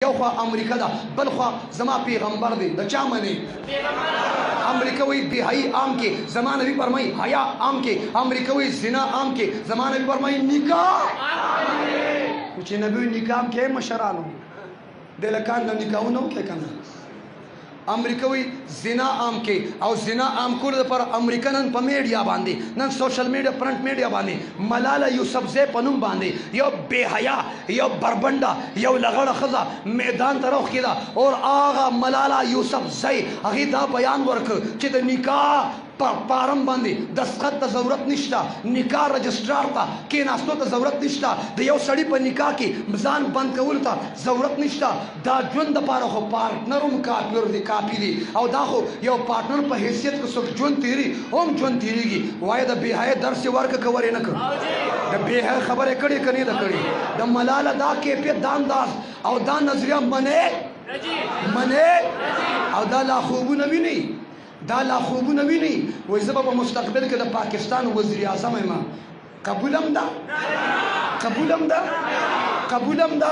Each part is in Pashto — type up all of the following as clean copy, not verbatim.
یو خوا امریکا ده بل خوا زما پیغمبر دی د چا منی امریکا وی بهایی عام کې زما نبی فرمای حیا عام کې امریکا وی زنا عام کې زما نبی فرمای نکاح چې نبی نکاح کې مشرانو د لکان د نکاحونو کې کنه امریکا وی زنا عام کې او زنا عام کول پر امریکنن په میډیا باندې نن سوشل میډیا پرنٹ میډیا باندې ملاله یوسفزئی پنوم باندې یو بے حیا یو بربنده یو لغړه خزه میدان ته روخ کیدا اور آغا ملاله یوسفزئی هغه دا بیان ورک چې د نکاح پارم باندې دستخط ته ضرورت نشته نکاح رجسٹرار ته کېناستو ته ضرورت نشته د یو سړي په نکاح کې ځان بند کول ته ضرورت نشته دا ژوند دپاره خو پارټنر هم کافي دی او دا خو یو پارټنر په حیثیت کې څوک ژوند تیري هم ژوند تیریږي وایه د بېحیا درس یې ورکړه که ورې نه کړ د بېحیا خبرې کړې که نه ده کړې د ملاله دا کیفیت دا انداز او دا نظریه منې او دا لا خوبونه ویني دا لا خوبونه ویني وایي زه به په مستقبل کې د پاکستان وزیر اعظم یم قبولم ده قبولم ده قبولم ده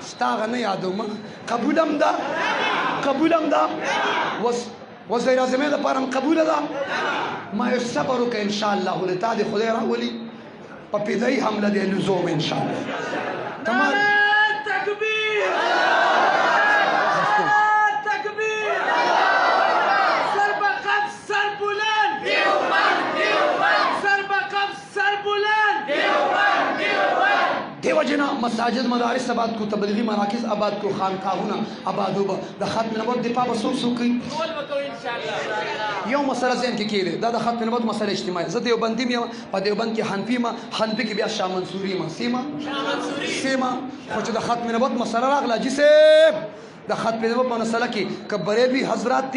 ستا هغه نه یادوم قبولم ده قبولم ده وزیر اعظم یې دپاره هم قبوله ده ما یو صبر وکړه انشاءالله له تا دې خدای راولي په فدایي حمله دې لزوم انشاءالله تمام دیوجنا مساجد مدارس آباد کو تبلیغی مراکز آباد کو خانقاهونه آبادو به د ختم نبوت دفاع به څوک څوک کوي یو مسله ذهن کې کېږي دا د ختم نبوت مسله اجتماعي زه دیوبندي یم په دیوبند کې حنفي یم حنفي کې بیا شاه منصوري یم سیمه خو چې د ختم نبوت مسله راغله جسه د ختم نبوت مسله کې که بریلوي حضرات